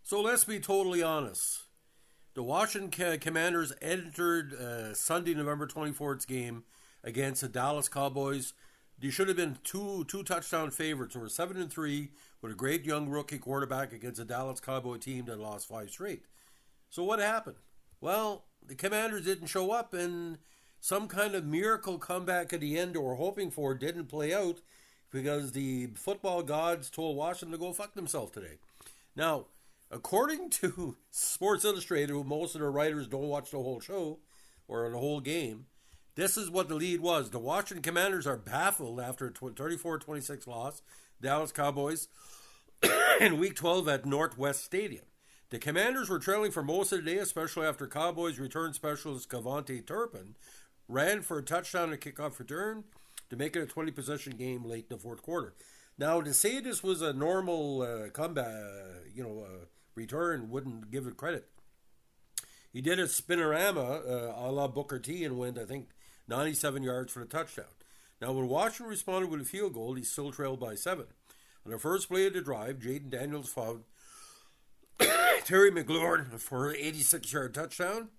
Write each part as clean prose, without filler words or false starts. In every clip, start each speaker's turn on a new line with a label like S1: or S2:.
S1: So let's be totally honest. The Washington Commanders entered Sunday, November 24th game against the Dallas Cowboys. They should have been two touchdown favorites. They were 7-3 with a great young rookie quarterback against a Dallas Cowboy team that lost 5 straight. So what happened? Well, the Commanders didn't show up, and some kind of miracle comeback at the end they were hoping for didn't play out because the football gods told Washington to go fuck themselves today. Now, according to Sports Illustrated, who most of their writers don't watch the whole show or the whole game, this is what the lead was. The Washington Commanders are baffled after a 34-26 loss, Dallas Cowboys, in Week 12 at Northwest Stadium. The Commanders were trailing for most of the day, especially after Cowboys return specialist Cavante Turpin ran for a touchdown and kickoff return to make it a 20-possession game late in the fourth quarter. Now, to say this was a normal comeback, return wouldn't give it credit. He did a spinorama a la Booker T and went, I think, 97 yards for the touchdown. Now, when Washington responded with a field goal, he still trailed by 7. On the first play of the drive, Jaden Daniels fouled Terry McLaurin for an 86-yard touchdown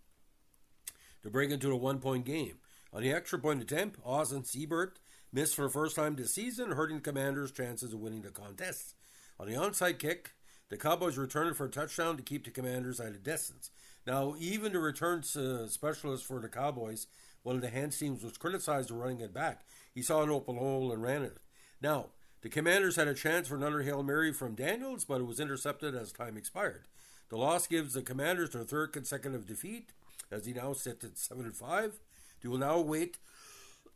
S1: to bring it to a 1-point game. On the extra point attempt, Austin Siebert missed for the first time this season, hurting the Commanders' chances of winning the contest. On the onside kick, the Cowboys returned for a touchdown to keep the Commanders at a distance. Now, even the return specialist for the Cowboys, one of the hands teams, was criticized for running it back. He saw an open hole and ran it. Now, the Commanders had a chance for another Hail Mary from Daniels, but it was intercepted as time expired. The loss gives the Commanders their third consecutive defeat, as he now sits at 7-5. They will now await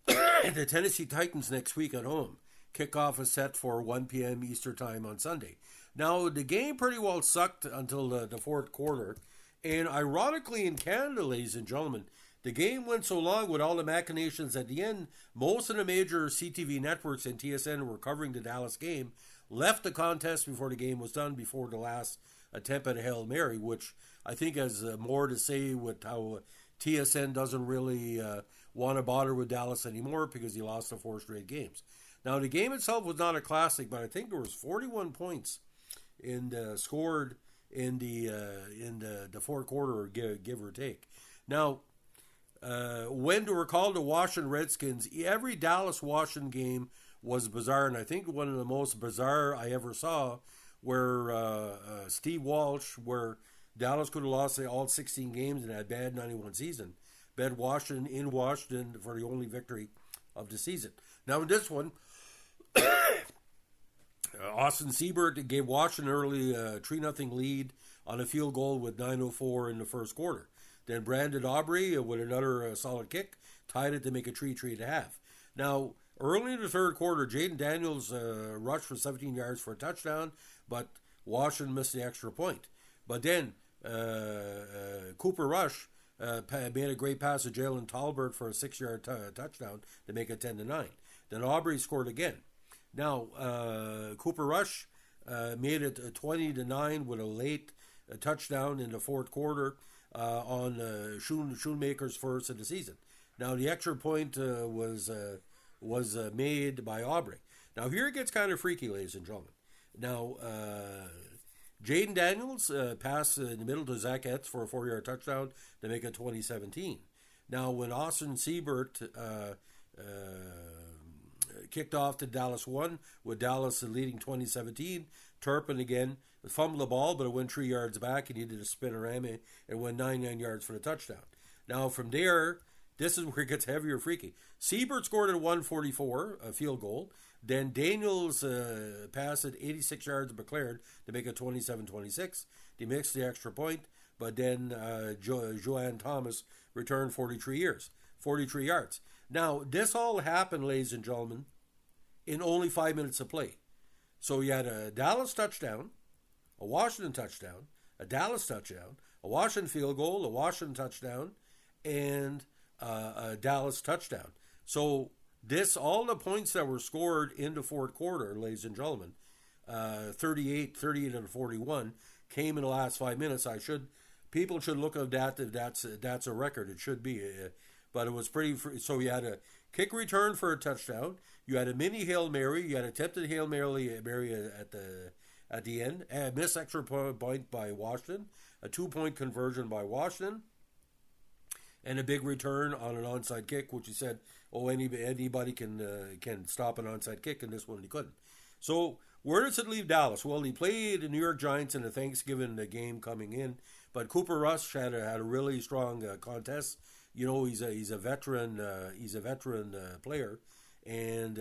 S1: the Tennessee Titans next week at home. Kickoff is set for 1 p.m. Eastern Time on Sunday. Now, the game pretty well sucked until the fourth quarter. And ironically, in Canada, ladies and gentlemen, the game went so long with all the machinations at the end, most of the major CTV networks and TSN were covering the Dallas game, left the contest before the game was done, before the last attempt at a Hail Mary, which I think has more to say with how TSN doesn't really want to bother with Dallas anymore because he lost the 4 straight games. Now, the game itself was not a classic, but I think there was 41 points scored in the fourth quarter, give or take. Now, when they were called the Washington Redskins, every Dallas-Washington game was bizarre, and I think one of the most bizarre I ever saw where Steve Walsh, where Dallas could have lost all 16 games and had a bad 91 season, bet Washington in Washington for the only victory of the season. Now, in this one, Austin Siebert gave Washington early 3-0 lead on a field goal with 9:04 in the first quarter. Then Brandon Aubrey, with another solid kick, tied it to make it 3-3.5. Now, early in the third quarter, Jaden Daniels rushed for 17 yards for a touchdown, but Washington missed the extra point. But then Cooper Rush made a great pass to Jalen Tolbert for a 6-yard touchdown to make it 10-9. Then Aubrey scored again. Now, Cooper Rush made it 20-9 with a late touchdown in the fourth quarter on Schoonmaker's first of the season. Now, the extra point was made by Aubrey. Now, here it gets kind of freaky, ladies and gentlemen. Now, Jaden Daniels passed in the middle to Zach Etz for a 4-yard touchdown to make it 2017. Now, when Austin Siebert kicked off to Dallas 1, with Dallas leading 2017, Turpin again fumbled the ball, but it went 3 yards back, and he did a spinorama and went 99 yards for the touchdown. Now, from there, this is where it gets heavier freaky. Siebert scored at 144, a field goal. Then Daniels passed at 86 yards but cleared to make it 27-26. They mixed the extra point, but then Joanne Thomas returned 43 yards. Now, this all happened, ladies and gentlemen, in only 5 minutes of play. So you had a Dallas touchdown, a Washington touchdown, a Dallas touchdown, a Washington field goal, a Washington touchdown, and a Dallas touchdown. So all the points that were scored in the fourth quarter, ladies and gentlemen, 38 and 41, came in the last 5 minutes. People should look at that if that's a record. It should be. But it was pretty. So you had a kick return for a touchdown. You had a mini Hail Mary. You had attempted Hail Mary at the end. A missed extra point by Washington, a 2-point conversion by Washington, and a big return on an onside kick, which he said, anybody can stop an onside kick, and this one he couldn't. So where does it leave Dallas? Well, he played the New York Giants in the Thanksgiving game coming in, but Cooper Rush had a really strong contest. You know, he's a veteran player, and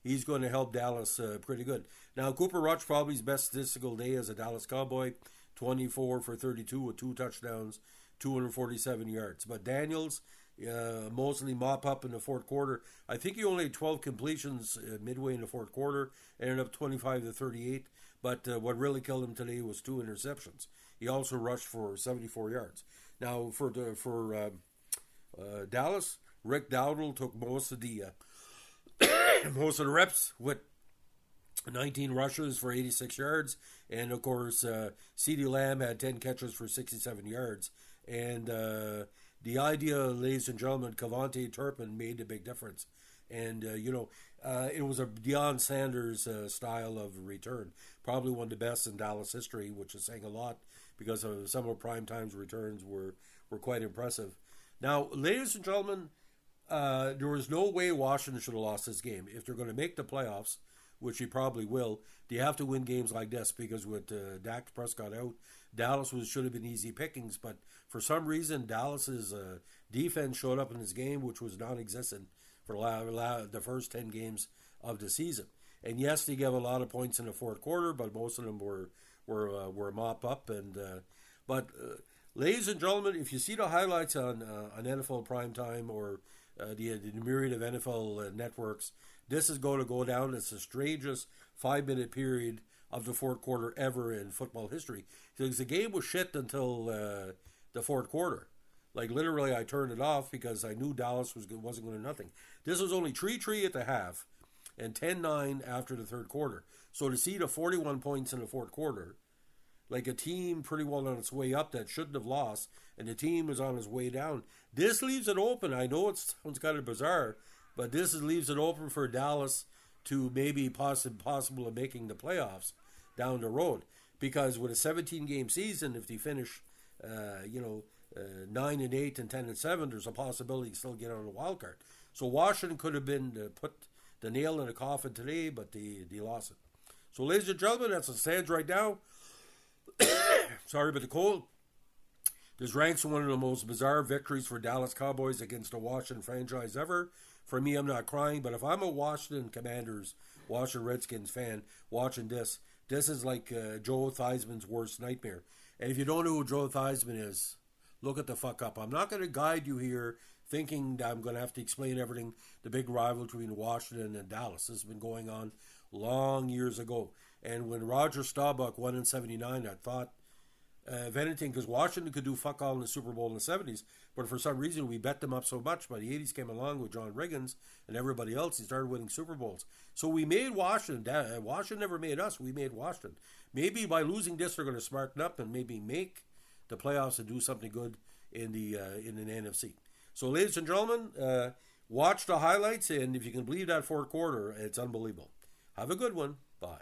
S1: he's going to help Dallas pretty good. Now, Cooper Rush, probably his best statistical day as a Dallas Cowboy, 24 for 32 with 2 touchdowns, 247 yards. But Daniels, mostly mop up in the fourth quarter. I think he only had 12 completions midway in the fourth quarter, ended up 25 to 38. But what really killed him today was 2 interceptions. He also rushed for 74 yards. Now for Dallas, Rick Dowdle took most of the reps with 19 rushes for 86 yards, and of course CeeDee Lamb had 10 catches for 67 yards. And the idea, ladies and gentlemen, Cavante Turpin made a big difference. And, it was a Deion Sanders style of return. Probably one of the best in Dallas history, which is saying a lot because of some of Prime Time's returns were quite impressive. Now, ladies and gentlemen, there was no way Washington should have lost this game. If they're going to make the playoffs, which he probably will, they have to win games like this because with Dak Prescott out, Dallas should have been easy pickings. But for some reason, Dallas's defense showed up in this game, which was non-existent for the first 10 games of the season. And yes, they gave a lot of points in the fourth quarter, but most of them were mop up. But ladies and gentlemen, if you see the highlights on NFL Primetime or the myriad of NFL networks, this is going to go down as the strangest 5-minute period of the fourth quarter ever in football history. Because the game was shit until the fourth quarter. Like literally, I turned it off because I knew Dallas wasn't going to nothing. This was only 3-3 at the half and 10-9 after the third quarter. So to see the 41 points in the fourth quarter, like a team pretty well on its way up that shouldn't have lost, and the team was on its way down. This leaves it open. I know it sounds kind of bizarre, but this leaves it open for Dallas to maybe possible of making the playoffs down the road. Because with a 17-game season, if they finish, 9-8 and 10-7, there's a possibility to still get on a wild card. So Washington could have been put the nail in the coffin today, but they lost it. So, ladies and gentlemen, that's what stands right now. Sorry about the cold. This ranks one of the most bizarre victories for Dallas Cowboys against a Washington franchise ever. For me, I'm not crying, but if I'm a Washington Commanders, Washington Redskins fan watching this is like Joe Theismann's worst nightmare. And if you don't know who Joe Theismann is, look at the fuck up. I'm not going to guide you here thinking that I'm going to have to explain everything, the big rivalry between Washington and Dallas. This has been going on long years ago. And when Roger Staubach won in 79, I thought, if anything, because Washington could do fuck all in the Super Bowl in the 70s, but for some reason we bet them up so much. By the 80s came along with John Riggins and everybody else. He started winning Super Bowls. So we made Washington. Washington never made us. We made Washington. Maybe by losing this, they're going to smarten up and maybe make the playoffs and do something good in the NFC. So, ladies and gentlemen, watch the highlights, and if you can believe that fourth quarter, it's unbelievable. Have a good one. Bye.